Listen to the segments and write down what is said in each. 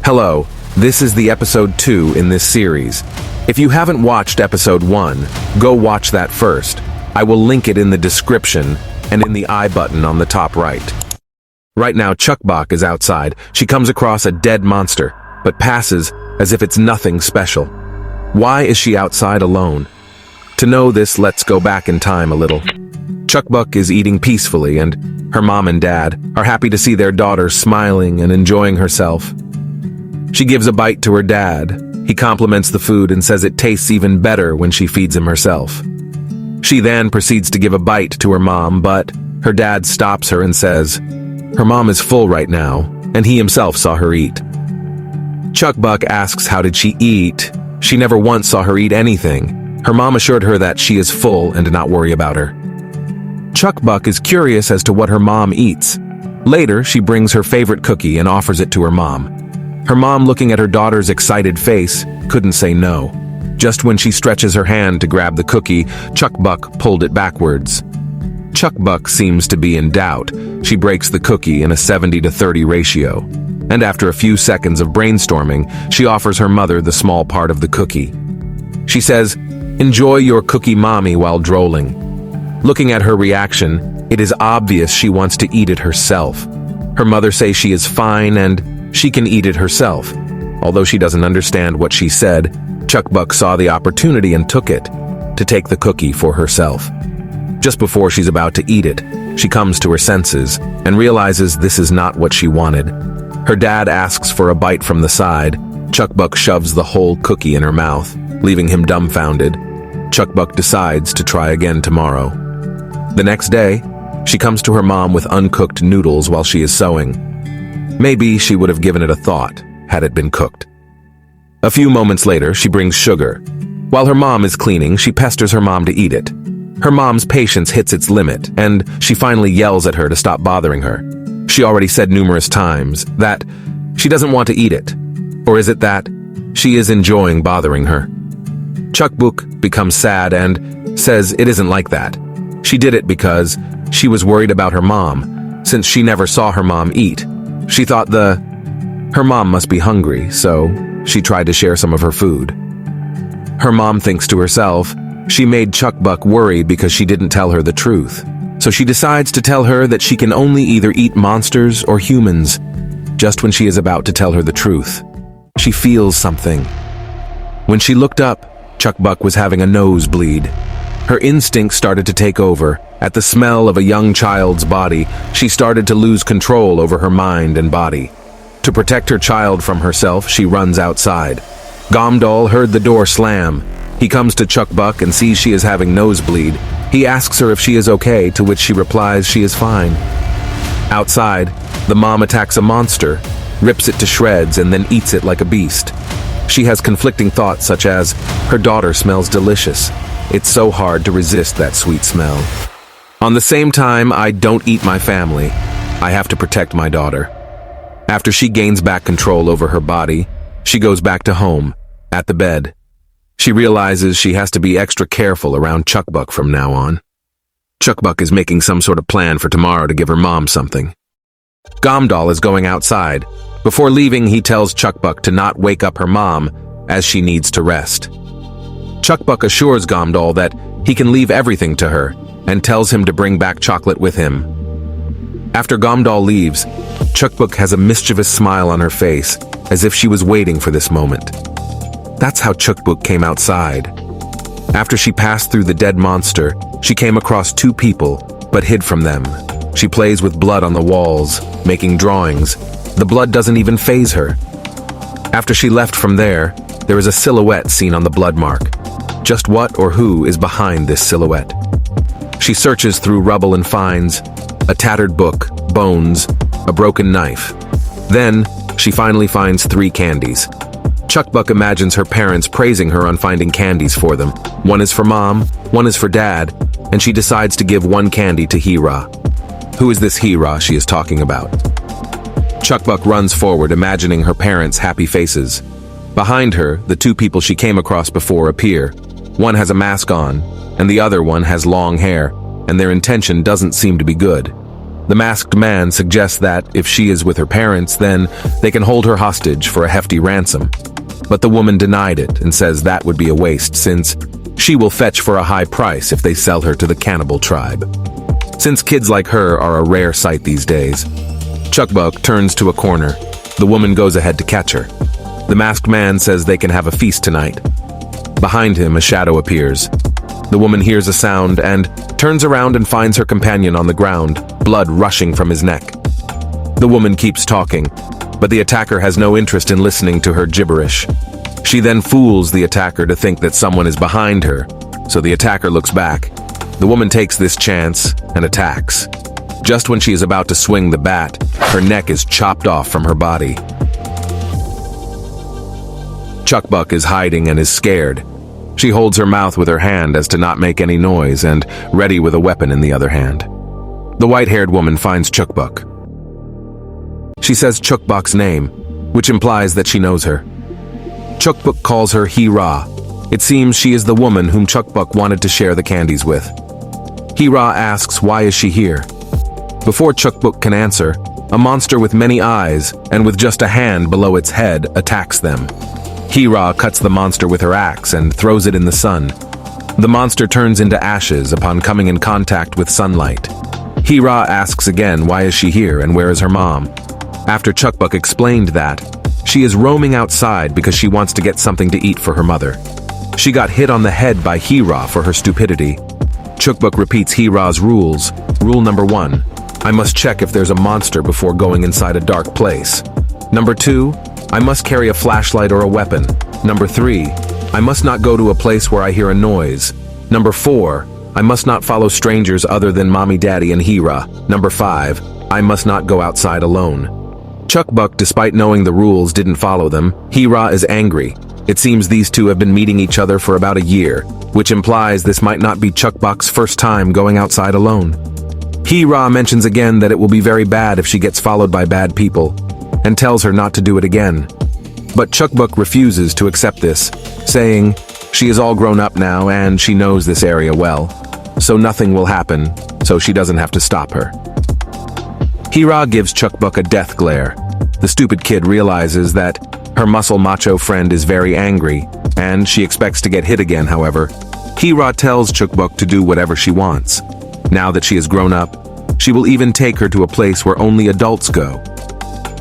Hello, this is the episode 2 in this series. If you haven't watched episode 1, go watch that first. I will link it in the description and in the I button on the top right. Right now, Chukbok is outside. She comes across a dead monster, but passes as if it's nothing special. Why is she outside alone? To know this, let's go back in time a little. Chukbok is eating peacefully, and her mom and dad are happy to see their daughter smiling and enjoying herself. She gives a bite to her dad. He compliments the food and says it tastes even better when she feeds him herself. She then proceeds to give a bite to her mom, but her dad stops her and says, her mom is full right now, and he himself saw her eat. Chukbok asks how did she eat. She never once saw her eat anything. Her mom assured her that she is full and to not worry about her. Chukbok is curious as to what her mom eats. Later, she brings her favorite cookie and offers it to her mom. Her mom, looking at her daughter's excited face, couldn't say no. Just when she stretches her hand to grab the cookie, Chukbok pulled it backwards. Chukbok seems to be in doubt. She breaks the cookie in a 70-30 ratio. And after a few seconds of brainstorming, she offers her mother the small part of the cookie. She says, "Enjoy your cookie, mommy," while drooling. Looking at her reaction, it is obvious she wants to eat it herself. Her mother says she is fine and she can eat it herself. Although she doesn't understand what she said, Chukbok saw the opportunity and took it, to take the cookie for herself. Just before she's about to eat it, she comes to her senses and realizes this is not what she wanted. Her dad asks for a bite from the side. Chukbok shoves the whole cookie in her mouth, leaving him dumbfounded. Chukbok decides to try again tomorrow. The next day, she comes to her mom with uncooked noodles while she is sewing. Maybe she would have given it a thought had it been cooked. A few moments later, she brings sugar. While her mom is cleaning, she pesters her mom to eat it. Her mom's patience hits its limit, and she finally yells at her to stop bothering her. She already said numerous times that she doesn't want to eat it. Or is it that she is enjoying bothering her? Chukbok becomes sad and says it isn't like that. She did it because she was worried about her mom, since she never saw her mom eat. She thought her mom must be hungry, so she tried to share some of her food. Her mom thinks to herself, she made Chukbok worry because she didn't tell her the truth. So she decides to tell her that she can only either eat monsters or humans. Just when she is about to tell her the truth, she feels something. When she looked up, Chukbok was having a nosebleed. Her instincts started to take over. At the smell of a young child's body, she started to lose control over her mind and body. To protect her child from herself, she runs outside. Gomdal heard the door slam. He comes to Chukbok and sees she is having nosebleed. He asks her if she is okay, to which she replies she is fine. Outside, the mom attacks a monster, rips it to shreds, and then eats it like a beast. She has conflicting thoughts such as, her daughter smells delicious. It's so hard to resist that sweet smell. On the same time, I don't eat my family. I have to protect my daughter. After she gains back control over her body, she goes back to home, at the bed. She realizes she has to be extra careful around Chukbok from now on. Chukbok is making some sort of plan for tomorrow to give her mom something. Gomdal is going outside. Before leaving, he tells Chukbok to not wake up her mom, as she needs to rest. Chukbok assures Gomdal that he can leave everything to her, and tells him to bring back chocolate with him. After Gomdal leaves, Chukbok has a mischievous smile on her face, as if she was waiting for this moment. That's how Chukbok came outside. After she passed through the dead monster, she came across 2 people, but hid from them. She plays with blood on the walls, making drawings. The blood doesn't even faze her. After she left from there is a silhouette seen on the blood mark. Just what or who is behind this silhouette? She searches through rubble and finds a tattered book, bones, a broken knife. Then, she finally finds 3 candies. Chukbok imagines her parents praising her on finding candies for them. One is for mom, one is for dad, and she decides to give 1 candy to Hira. Who is this Hira she is talking about? Chukbok runs forward, imagining her parents' happy faces. Behind her, the 2 people she came across before appear. One has a mask on, and the other one has long hair, and their intention doesn't seem to be good. The masked man suggests that if she is with her parents, then they can hold her hostage for a hefty ransom. But the woman denied it and says that would be a waste since she will fetch for a high price if they sell her to the cannibal tribe. Since kids like her are a rare sight these days, Chuckbuck turns to a corner. The woman goes ahead to catch her. The masked man says they can have a feast tonight. Behind him, a shadow appears. The woman hears a sound and turns around and finds her companion on the ground, blood rushing from his neck. The woman keeps talking, but the attacker has no interest in listening to her gibberish. She then fools the attacker to think that someone is behind her, so the attacker looks back. The woman takes this chance and attacks. Just when she is about to swing the bat, her neck is chopped off from her body. Chuckbuck is hiding and is scared. She holds her mouth with her hand as to not make any noise and ready with a weapon in the other hand. The white-haired woman finds Chuckbuck. She says Chuckbuck's name, which implies that she knows her. Chuckbuck calls her Hira. It seems she is the woman whom Chuckbuck wanted to share the candies with. Hira asks why is she here. Before Chuckbuck can answer, a monster with many eyes and with just a hand below its head attacks them. Hira cuts the monster with her axe and throws it in the sun. The monster turns into ashes upon coming in contact with sunlight. Hira asks again why is she here and where is her mom. After Chuckbuck explained that, she is roaming outside because she wants to get something to eat for her mother. She got hit on the head by Hira for her stupidity. Chuckbuck repeats Hira's rules. Rule number 1, I must check if there's a monster before going inside a dark place. Number 2, I must carry a flashlight or a weapon. Number 3, I must not go to a place where I hear a noise. Number 4, I must not follow strangers other than Mommy, Daddy, and Hira. Number 5, I must not go outside alone. Chuckbuck, despite knowing the rules, didn't follow them. Hira is angry. It seems these two have been meeting each other for about a year, which implies this might not be Chuckbuck's first time going outside alone. Hira mentions again that it will be very bad if she gets followed by bad people, and tells her not to do it again. But Chuckbuck refuses to accept this, saying she is all grown up now and she knows this area well, so nothing will happen, so she doesn't have to stop her. Hira gives Chuckbuck a death glare. The stupid kid realizes that her muscle macho friend is very angry, and she expects to get hit again, however. Hira tells Chuckbuck to do whatever she wants. Now that she has grown up, she will even take her to a place where only adults go.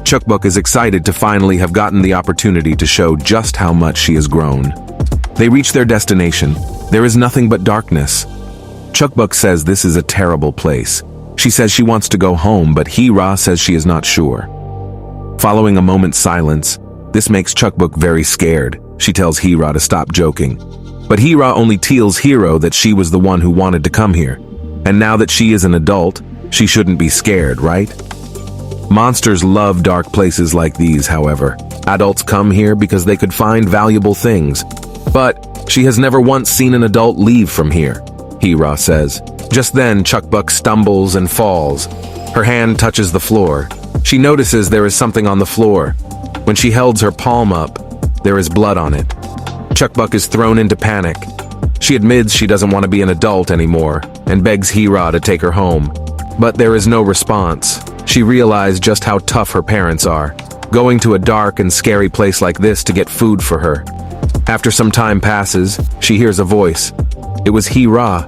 Chuckbuck is excited to finally have gotten the opportunity to show just how much she has grown. They reach their destination. There is nothing but darkness. Chuckbuck says this is a terrible place. She says she wants to go home, but Hira says she is not sure. Following a moment's silence, this makes Chuckbuck very scared. She tells Hira to stop joking. But Hira only tells Hiro that she was the one who wanted to come here. And now that she is an adult, she shouldn't be scared, right? Monsters love dark places like these, however. Adults come here because they could find valuable things. But she has never once seen an adult leave from here, Hira says. Just then, Chuckbuck stumbles and falls. Her hand touches the floor. She notices there is something on the floor. When she holds her palm up, there is blood on it. Chuckbuck is thrown into panic. She admits she doesn't want to be an adult anymore and begs Hira to take her home. But there is no response. She realized just how tough her parents are, going to a dark and scary place like this to get food for her. After some time passes, she hears a voice. It was Hira.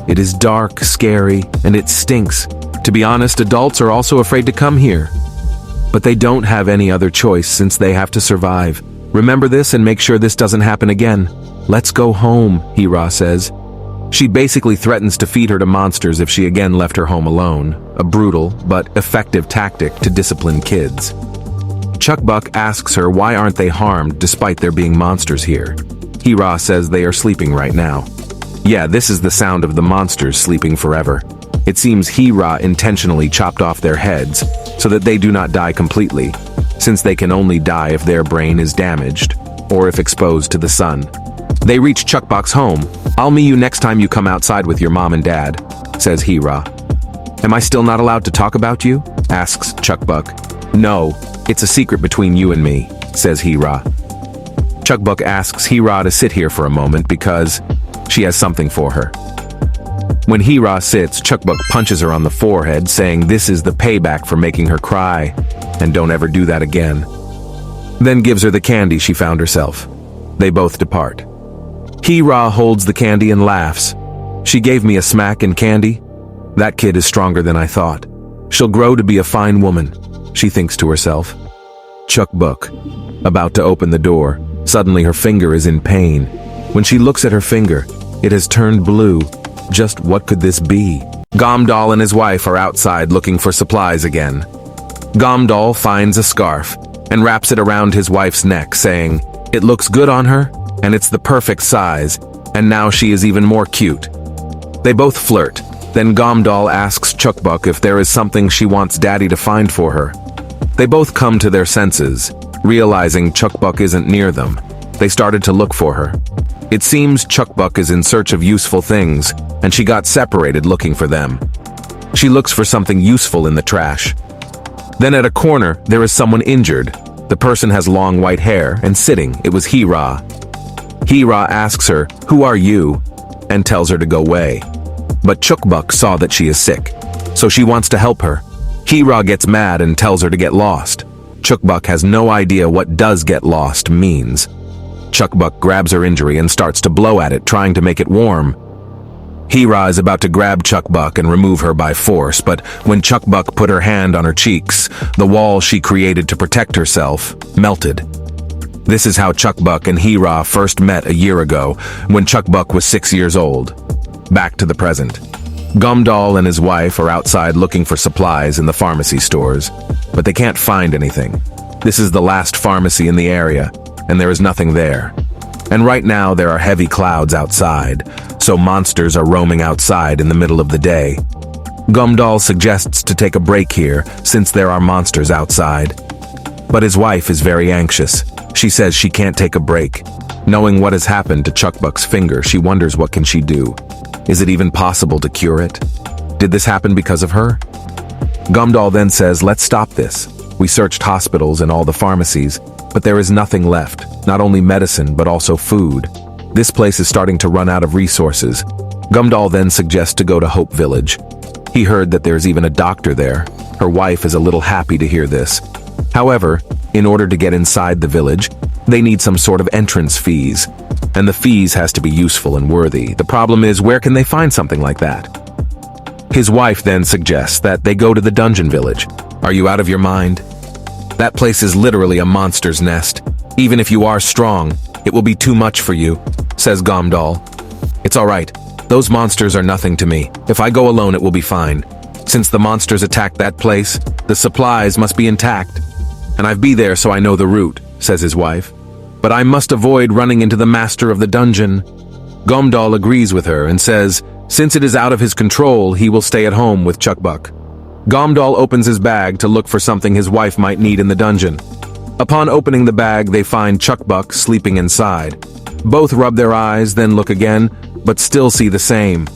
It is dark, scary, and it stinks. To be honest, adults are also afraid to come here. But they don't have any other choice since they have to survive. Remember this and make sure this doesn't happen again. Let's go home, Hira says. She basically threatens to feed her to monsters if she again left her home alone, a brutal but effective tactic to discipline kids. Chuckbuck asks her why aren't they harmed despite there being monsters here. Hira says they are sleeping right now. Yeah, this is the sound of the monsters sleeping forever. It seems Hira intentionally chopped off their heads so that they do not die completely, since they can only die if their brain is damaged or if exposed to the sun. They reach Chuckbuck's home. I'll meet you next time you come outside with your mom and dad, says Hira. Am I still not allowed to talk about you? Asks Chuckbuck. No, it's a secret between you and me, says Hira. Chuckbuck asks Hira to sit here for a moment because she has something for her. When Hee-ra sits, Chukbuk punches her on the forehead, saying this is the payback for making her cry, and don't ever do that again. Then gives her the candy she found herself. They both depart. Hee-ra holds the candy and laughs. She gave me a smack and candy? That kid is stronger than I thought. She'll grow to be a fine woman, she thinks to herself. Chukbuk, about to open the door, suddenly her finger is in pain. When she looks at her finger, it has turned blue. Just what could this be? Gomdal and his wife are outside looking for supplies again. Gomdal finds a scarf and wraps it around his wife's neck, saying, "It looks good on her, and it's the perfect size, and now she is even more cute." They both flirt. Then Gomdal asks Chukbuk if there is something she wants Daddy to find for her. They both come to their senses, realizing Chukbuk isn't near them. They started to look for her. It seems Chukbuk is in search of useful things, and she got separated looking for them. She looks for something useful in the trash. Then at a corner, there is someone injured. The person has long white hair, and sitting, it was Hee-ra. Hee-ra asks her, "Who are you?" and tells her to go away. But Chukbuk saw that she is sick, so she wants to help her. Hee-ra gets mad and tells her to get lost. Chukbuk has no idea what "does get lost" means. Chukbuk grabs her injury and starts to blow at it, trying to make it warm. Hee-ra is about to grab Chukbuk and remove her by force, but when Chukbuk put her hand on her cheeks, the wall she created to protect herself melted. This is how Chukbuk and Hee-ra first met a year ago, when Chukbuk was 6 years old. Back to the present. Gomdal and his wife are outside looking for supplies in the pharmacy stores, but they can't find anything. This is the last pharmacy in the area, and there is nothing there. And right now there are heavy clouds outside, so monsters are roaming outside in the middle of the day. Gomdal suggests to take a break here, since there are monsters outside. But his wife is very anxious. She says she can't take a break. Knowing what has happened to Chukbuk's finger, she wonders what can she do. Is it even possible to cure it? Did this happen because of her? Gomdal then says, "Let's stop this. We searched hospitals and all the pharmacies, but there is nothing left, not only medicine but also food. This place is starting to run out of resources." Gomdal then suggests to go to Hope Village. He heard that there's even a doctor there. Her wife is a little happy to hear this. However, in order to get inside the village, they need some sort of entrance fees. And the fees has to be useful and worthy. The problem is, where can they find something like that? His wife then suggests that they go to the dungeon village. Are you out of your mind? That place is literally a monster's nest. Even if you are strong, it will be too much for you, says Gomdal. It's all right. Those monsters are nothing to me. If I go alone, it will be fine. Since the monsters attacked that place, the supplies must be intact. And I've been there so I know the route, says his wife. But I must avoid running into the master of the dungeon. Gomdal agrees with her and says, since it is out of his control, he will stay at home with Chukbuk. Gomdal opens his bag to look for something his wife might need in the dungeon. Upon opening the bag, they find Chukbuk sleeping inside. Both rub their eyes, then look again, but still see the same.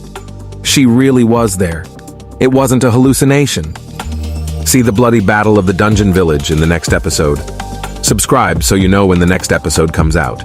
She really was there. It wasn't a hallucination. See the bloody battle of the dungeon village in the next episode. Subscribe so you know when the next episode comes out.